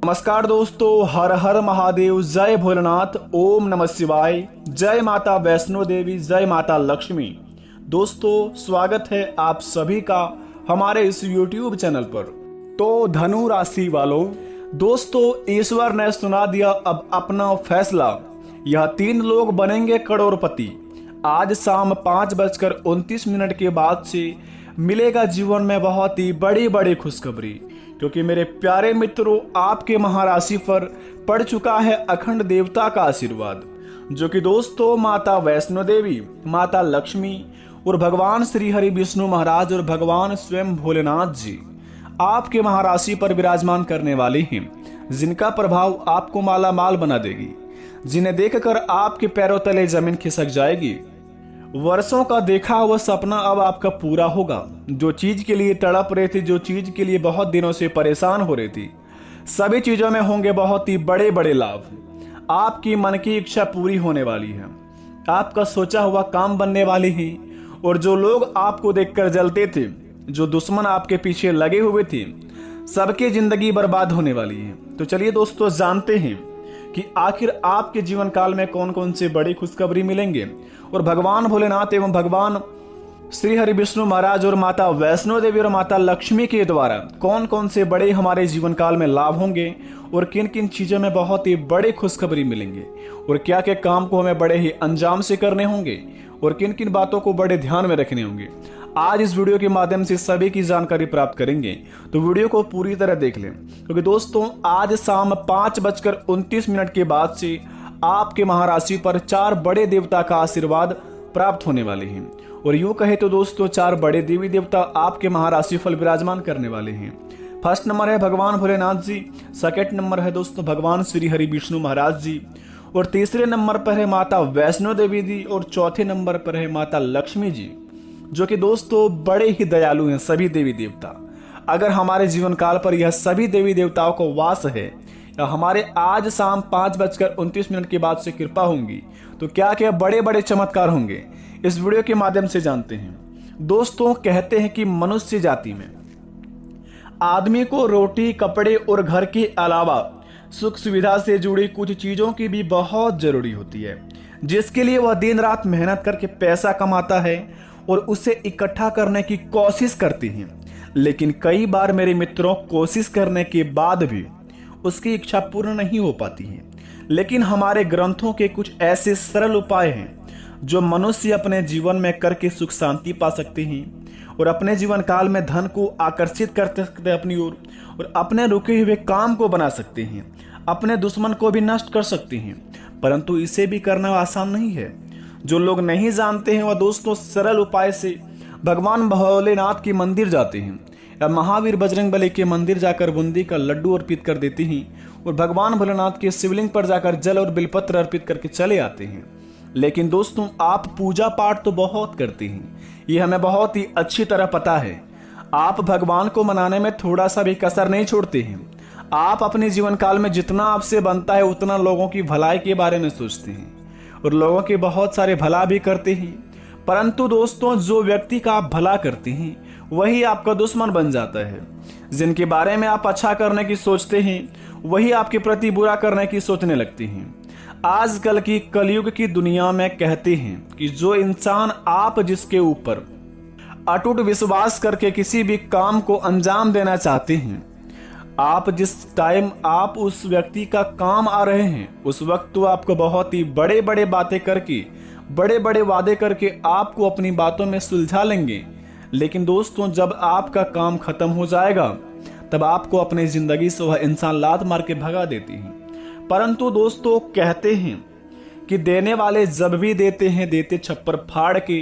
नमस्कार दोस्तों, हर हर महादेव, जय भोलेनाथ, ओम नमः शिवाय, जय माता वैष्णो देवी, जय माता लक्ष्मी। दोस्तों, स्वागत है आप सभी का हमारे इस YouTube चैनल पर। तो धनु राशि वालों, दोस्तों ईश्वर ने सुना दिया अब अपना फैसला। यह 3 लोग बनेंगे करोड़पति। आज शाम 5:29 के बाद से मिलेगा जीवन में बहुत ही बड़ी खुशखबरी, क्योंकि मेरे प्यारे मित्रों, आपके महाराशि पर पड़ चुका है अखंड देवता का आशीर्वाद, जो कि दोस्तों माता वैष्णो देवी, माता लक्ष्मी और भगवान श्री हरि विष्णु महाराज और भगवान स्वयं भोलेनाथ जी आपके महाराशि पर विराजमान करने वाले हैं, जिनका प्रभाव आपको माला माल बना देगी, जिन्हें देखकर आपके पैरों तले जमीन खिसक जाएगी। वर्षों का देखा हुआ सपना अब आपका पूरा होगा। जो चीज के लिए तड़प रहे थे, जो चीज के लिए बहुत दिनों से परेशान हो रही थी, सभी चीजों में होंगे बहुत ही बड़े लाभ। आपकी मन की इच्छा पूरी होने वाली है, आपका सोचा हुआ काम बनने वाली है। और जो लोग आपको देखकर जलते थे, जो दुश्मन आपके पीछे लगे हुए थे, सबकी जिंदगी बर्बाद होने वाली है। तो चलिए दोस्तों, जानते हैं कि आखिर आपके जीवन काल में कौन कौन से बड़ी खुशखबरी मिलेंगे और भगवान भोलेनाथ एवं भगवान श्री हरि विष्णु महाराज और माता वैष्णो देवी और माता लक्ष्मी के द्वारा कौन कौन से बड़े हमारे जीवन काल में लाभ होंगे और किन किन चीजों में बहुत ही बड़े खुशखबरी मिलेंगे और क्या क्या काम को हमें बड़े ही अंजाम से करने होंगे और किन किन बातों को बड़े ध्यान में रखने होंगे, आज इस वीडियो के माध्यम से सभी की जानकारी प्राप्त करेंगे। तो वीडियो को पूरी तरह देख लें, क्योंकि दोस्तों आज शाम 5:29 के बाद से आपके महाराशि पर 4 बड़े देवता का आशीर्वाद प्राप्त होने वाले हैं। और यूं कहे तो दोस्तों 4 बड़े देवी देवता आपके महाराशि फल विराजमान करने वाले हैं। फर्स्ट नंबर है भगवान भोलेनाथ जी, सेकंड नंबर है दोस्तों भगवान श्री हरि विष्णु महाराज जी, और तीसरे नंबर पर है माता वैष्णो देवी जी, और चौथे नंबर पर है माता लक्ष्मी जी, जो कि दोस्तों बड़े ही दयालु हैं सभी देवी देवता। अगर हमारे जीवन काल पर यह सभी देवी देवताओं को वास है या हमारे आज शाम 5:29 के बाद से कृपा होंगी, तो क्या क्या बड़े चमत्कार होंगे, इस वीडियो के माध्यम से जानते हैं। दोस्तों कहते हैं कि मनुष्य जाति में आदमी को रोटी, कपड़े और घर के अलावा सुख सुविधा से जुड़ी कुछ चीजों की भी बहुत जरूरी होती है, जिसके लिए वह दिन रात मेहनत करके पैसा कमाता है और उसे इकट्ठा करने की कोशिश करती हैं। लेकिन कई बार मेरे मित्रों, कोशिश करने के बाद भी उसकी इच्छा पूर्ण नहीं हो पाती है। लेकिन हमारे ग्रंथों के कुछ ऐसे सरल उपाय हैं जो मनुष्य अपने जीवन में करके सुख शांति पा सकते हैं और अपने जीवन काल में धन को आकर्षित कर सकते हैं अपनी ओर, और अपने रुके हुए काम को बना सकते हैं, अपने दुश्मन को भी नष्ट कर सकते हैं। परंतु इसे भी करना आसान नहीं है। जो लोग नहीं जानते हैं वह दोस्तों सरल उपाय से भगवान भोलेनाथ के मंदिर जाते हैं या महावीर बजरंगबली के मंदिर जाकर बूंदी का लड्डू अर्पित कर देते हैं और भगवान भोलेनाथ के शिवलिंग पर जाकर जल और बिलपत्र अर्पित करके चले आते हैं। लेकिन दोस्तों आप पूजा पाठ तो बहुत करते हैं, ये हमें बहुत ही अच्छी तरह पता है। आप भगवान को मनाने में थोड़ा सा भी कसर नहीं छोड़ते हैं। आप अपने जीवन काल में जितना आपसे बनता है उतना लोगों की भलाई के बारे में सोचते हैं और लोगों के बहुत सारे भला भी करते हैं। परंतु दोस्तों जो व्यक्ति का आप भला करते हैं वही आपका दुश्मन बन जाता है। जिनके बारे में आप अच्छा करने की सोचते हैं वही आपके प्रति बुरा करने की सोचने लगते हैं। आजकल की कलयुग की दुनिया में कहते हैं कि जो इंसान आप जिसके ऊपर अटूट विश्वास करके किसी भी काम को अंजाम देना चाहते हैं, आप जिस टाइम आप उस व्यक्ति का काम आ रहे हैं उस वक्त तो आपको बहुत ही बड़े बातें करके, बड़े वादे करके आपको अपनी बातों में सुलझा लेंगे। लेकिन दोस्तों जब आपका काम खत्म हो जाएगा तब आपको अपनी जिंदगी से वह इंसान लात मार के भगा देती है। परंतु दोस्तों कहते हैं कि देने वाले जब भी देते हैं, देते छप्पर फाड़ के,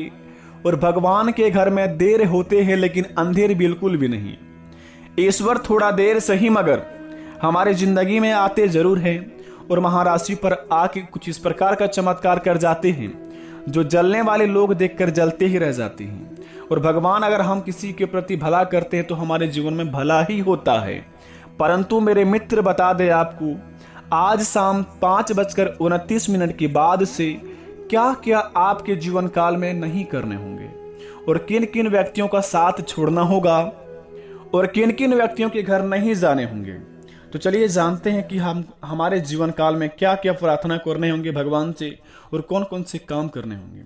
और भगवान के घर में देर होते हैं लेकिन अंधेर बिल्कुल भी नहीं। ईश्वर थोड़ा देर सही मगर हमारे जिंदगी में आते जरूर हैं और महाराशि पर आके कुछ इस प्रकार का चमत्कार कर जाते हैं जो जलने वाले लोग देखकर जलते ही रह जाते हैं। और भगवान अगर हम किसी के प्रति भला करते हैं तो हमारे जीवन में भला ही होता है। परंतु मेरे मित्र बता दे आपको, आज शाम 5:29 के बाद से क्या क्या आपके जीवन काल में नहीं करने होंगे और किन किन व्यक्तियों का साथ छोड़ना होगा और किन किन व्यक्तियों के घर नहीं जाने होंगे। तो चलिए जानते हैं कि हम हमारे जीवन काल में क्या क्या प्रार्थना करने होंगे भगवान से और कौन कौन से काम करने होंगे।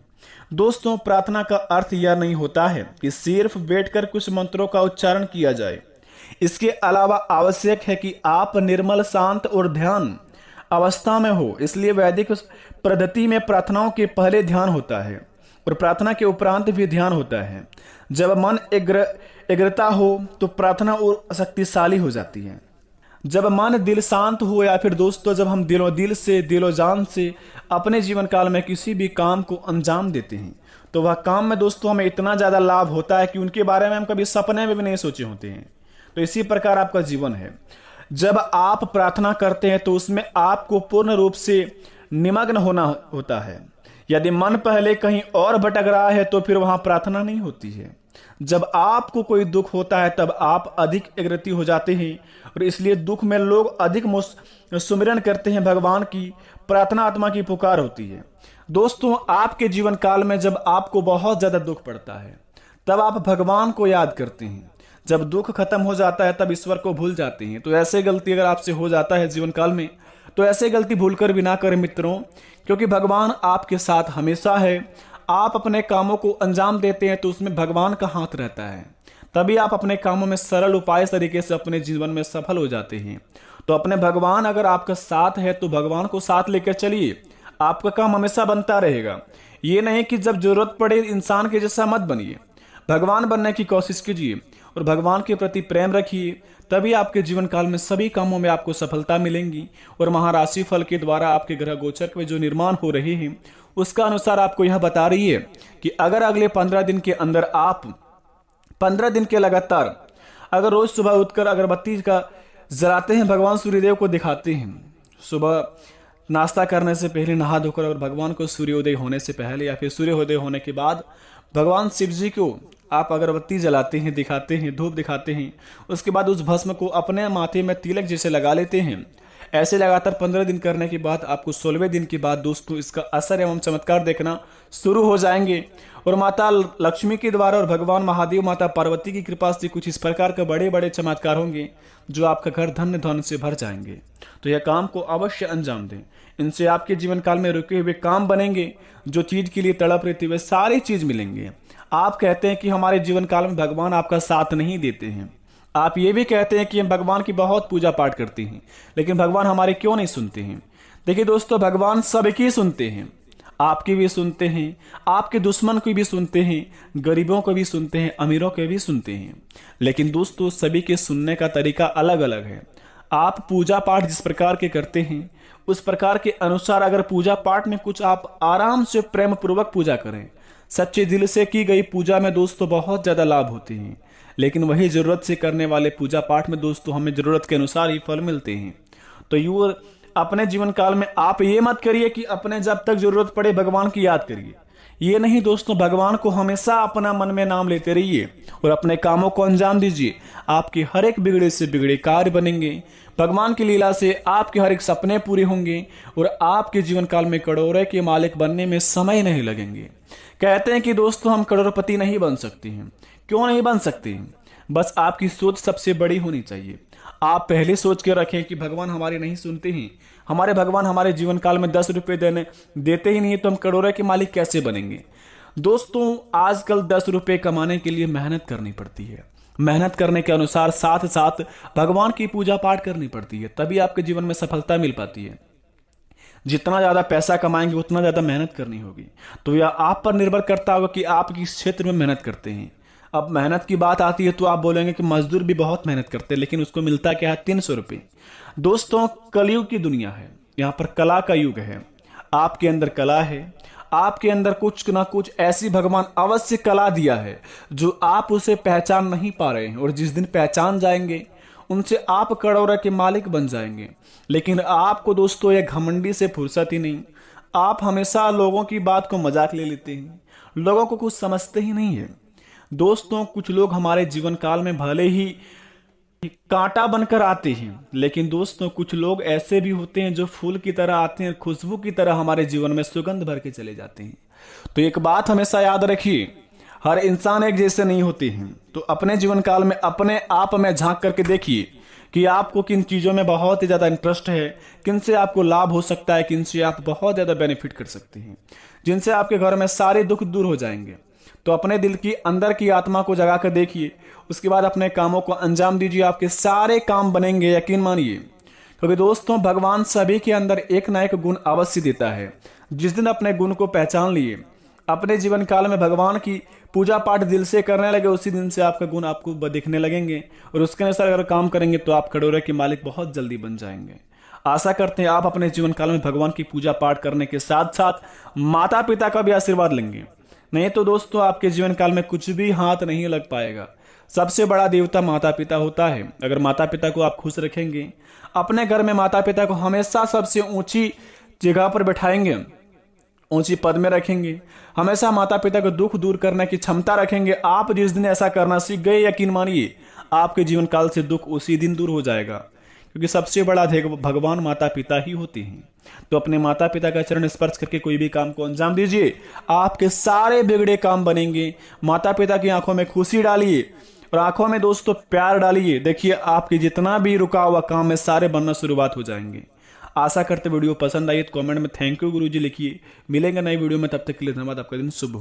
दोस्तों, प्रार्थना का अर्थ यह नहीं होता है कि सिर्फ बैठकर कुछ मंत्रों का उच्चारण किया जाए। इसके अलावा आवश्यक है कि आप निर्मल, शांत और ध्यान अवस्था में हो। इसलिए वैदिक पद्धति में प्रार्थनाओं के पहले ध्यान होता है और प्रार्थना के उपरांत भी ध्यान होता है। जब मन एग्रता हो तो प्रार्थना और शक्तिशाली हो जाती है। जब मन दिल शांत हो, या फिर दोस्तों जब हम दिलो जान से अपने जीवन काल में किसी भी काम को अंजाम देते हैं, तो वह काम में दोस्तों हमें इतना ज़्यादा लाभ होता है कि उनके बारे में हम कभी सपने में भी नहीं सोचे होते हैं। तो इसी प्रकार आपका जीवन है। जब आप प्रार्थना करते हैं तो उसमें आपको पूर्ण रूप से निमग्न होना होता है। यदि मन पहले कहीं और भटक रहा है तो फिर वहां प्रार्थना नहीं होती है। जब आपको कोई दुख होता है तब आप अधिक एग्रती हो जाते हैं और इसलिए दुख में लोग अधिक सुमिरन करते हैं भगवान की। प्रार्थना आत्मा की पुकार होती है। दोस्तों, आपके जीवन काल में जब आपको बहुत ज्यादा दुख पड़ता है तब आप भगवान को याद करते हैं। जब दुख खत्म हो जाता है तब ईश्वर को भूल जाते हैं। तो ऐसे गलती अगर आपसे हो जाता है जीवन काल में तो ऐसे गलती भूलकर भी ना करें मित्रों, क्योंकि भगवान आपके साथ हमेशा है। आप अपने कामों को अंजाम देते हैं तो उसमें भगवान का हाथ रहता है, तभी आप अपने कामों में सरल उपाय तरीके से अपने जीवन में सफल हो जाते हैं। तो अपने भगवान अगर आपका साथ है तो भगवान को साथ लेकर चलिए, आपका काम हमेशा बनता रहेगा। ये नहीं कि जब जरूरत पड़े इंसान के जैसा मत बनिए, भगवान बनने की कोशिश कीजिए और भगवान के प्रति प्रेम रखिए, तभी आपके जीवन काल में सभी कामों में आपको सफलता मिलेंगी। और महाराशि फल के द्वारा आपके ग्रह गोचर में जो निर्माण हो रहे हैं उसका अनुसार आपको यह बता रही है कि अगर अगले 15 दिन के अंदर आप 15 दिन के लगातार अगर रोज सुबह उठकर अगरबत्ती का जलाते हैं, भगवान सूर्यदेव को दिखाते हैं, सुबह नाश्ता करने से पहले नहा धोकर और भगवान को सूर्योदय होने से पहले या फिर सूर्योदय होने के बाद भगवान शिव जी को आप अगरबत्ती जलाते हैं, दिखाते हैं, धूप दिखाते हैं, उसके बाद उस भस्म को अपने माथे में तिलक जैसे लगा लेते हैं। ऐसे लगातार 15 दिन करने के बाद आपको 16वें दिन के बाद दोस्तों इसका असर एवं चमत्कार देखना शुरू हो जाएंगे। और माता लक्ष्मी के द्वारा और भगवान महादेव, माता पार्वती की कृपा से कुछ इस प्रकार के बड़े बड़े चमत्कार होंगे जो आपका घर धन्य धन से भर जाएंगे। तो यह काम को अवश्य अंजाम दें। इनसे आपके जीवन काल में रुके हुए काम बनेंगे। जो चीज के लिए तड़प रहे थे वे सारी चीज मिलेंगे। आप कहते हैं कि हमारे जीवन काल में भगवान आपका साथ नहीं देते हैं। आप ये भी कहते हैं कि हम भगवान की बहुत पूजा पाठ करते हैं, लेकिन भगवान हमारे क्यों नहीं सुनते हैं। देखिए दोस्तों, भगवान सबकी सुनते हैं, आपकी भी सुनते हैं, आपके दुश्मन को भी सुनते हैं, गरीबों को भी सुनते हैं, अमीरों को भी सुनते हैं। लेकिन दोस्तों, सभी के सुनने का तरीका अलग अलग है। आप पूजा पाठ जिस प्रकार के करते हैं उस प्रकार के अनुसार अगर पूजा पाठ में कुछ आप आराम से प्रेम पूर्वक पूजा करें, सच्चे दिल से की गई पूजा में दोस्तों बहुत ज्यादा लाभ होते हैं। लेकिन वही जरूरत से करने वाले पूजा पाठ में दोस्तों हमें जरूरत के अनुसार ही फल मिलते हैं। तो यूं अपने जीवन काल में आप ये मत करिए कि अपने जब तक जरूरत पड़े भगवान की याद करिए। ये नहीं दोस्तों, भगवान को हमेशा अपना मन में नाम लेते रहिए और अपने कामों को अंजाम दीजिए। आपके हर एक बिगड़े से बिगड़े कार्य बनेंगे। भगवान की लीला से आपके हर एक सपने पूरे होंगे और आपके जीवन काल में करोड़ों के मालिक बनने में समय नहीं लगेंगे। कहते हैं कि दोस्तों हम करोड़पति नहीं बन सकते हैं। क्यों नहीं बन सकते? बस आपकी सोच सबसे बड़ी होनी चाहिए। आप पहले सोच के रखें कि भगवान हमारे नहीं सुनते हैं, हमारे भगवान हमारे जीवन काल में 10 रुपए देते ही नहीं, तो हम करोड़ों के मालिक कैसे बनेंगे। दोस्तों, आजकल 10 रुपए कमाने के लिए मेहनत करनी पड़ती है। मेहनत करने के अनुसार साथ साथ भगवान की पूजा पाठ करनी पड़ती है, तभी आपके जीवन में सफलता मिल पाती है। जितना ज्यादा पैसा कमाएंगे उतना ज्यादा मेहनत करनी होगी। तो यह आप पर निर्भर करता होगा कि आप किस क्षेत्र में मेहनत करते हैं। अब मेहनत की बात आती है तो आप बोलेंगे कि मजदूर भी बहुत मेहनत करते हैं, लेकिन उसको मिलता क्या है? 300 रुपये। दोस्तों, कलयुग की दुनिया है, यहाँ पर कला का युग है। आपके अंदर कला है, आपके अंदर कुछ ना कुछ ऐसी भगवान अवश्य कला दिया है जो आप उसे पहचान नहीं पा रहे हैं, और जिस दिन पहचान जाएंगे उनसे आप करोड़ों के मालिक बन जाएंगे। लेकिन आपको दोस्तों ये घमंडी से फुर्सत ही नहीं। आप हमेशा लोगों की बात को मजाक ले लेते हैं, लोगों को कुछ समझते ही नहीं है। दोस्तों, कुछ लोग हमारे जीवन काल में भले ही कांटा बनकर आते हैं, लेकिन दोस्तों कुछ लोग ऐसे भी होते हैं जो फूल की तरह आते हैं, खुशबू की तरह हमारे जीवन में सुगंध भर के चले जाते हैं। तो एक बात हमेशा याद रखिए, हर इंसान एक जैसे नहीं होते हैं। तो अपने जीवन काल में अपने आप में झांक करके देखिए कि आपको किन चीज़ों में बहुत ही ज़्यादा इंटरेस्ट है, किन से आपको लाभ हो सकता है, किन से आप बहुत ज़्यादा बेनिफिट कर सकते हैं, जिनसे आपके घर में सारे दुख दूर हो जाएंगे। तो अपने दिल की अंदर की आत्मा को जगा कर देखिए, उसके बाद अपने कामों को अंजाम दीजिए, आपके सारे काम बनेंगे, यकीन मानिए। क्योंकि दोस्तों, भगवान सभी के अंदर एक ना एक गुण अवश्य देता है। जिस दिन अपने गुण को पहचान लिए, अपने जीवन काल में भगवान की पूजा पाठ दिल से करने लगे, उसी दिन से आपका गुण आपको दिखने लगेंगे और उसके अनुसार अगर काम करेंगे तो आप कटोरे के मालिक बहुत जल्दी बन जाएंगे। आशा करते हैं आप अपने जीवन काल में भगवान की पूजा पाठ करने के साथ साथ माता पिता का भी आशीर्वाद लेंगे। नहीं तो दोस्तों, आपके जीवन काल में कुछ भी हाथ नहीं लग पाएगा। सबसे बड़ा देवता माता पिता होता है। अगर माता पिता को आप खुश रखेंगे, अपने घर में माता पिता को हमेशा सबसे ऊंची जगह पर बैठाएंगे, ऊंची पद में रखेंगे, हमेशा माता पिता को दुख दूर करने की क्षमता रखेंगे, आप जिस दिन ऐसा करना सीख गए, यकीन मानिए आपके जीवन काल से दुख उसी दिन दूर हो जाएगा। क्योंकि सबसे बड़ा भगवान माता पिता ही होते हैं। तो अपने माता पिता का चरण स्पर्श करके कोई भी काम को अंजाम दीजिए, आपके सारे बिगड़े काम बनेंगे। माता पिता की आंखों में खुशी डालिए और आंखों में दोस्तों प्यार डालिए। देखिए, आपके जितना भी रुका हुआ काम है सारे बनना शुरुआत हो जाएंगे। आशा करते वीडियो पसंद आई तो कमेंट में थैंक यू गुरुजी लिखिए। मिलेंगे नई वीडियो में, तब तक के लिए धन्यवाद। आपका दिन शुभ हो।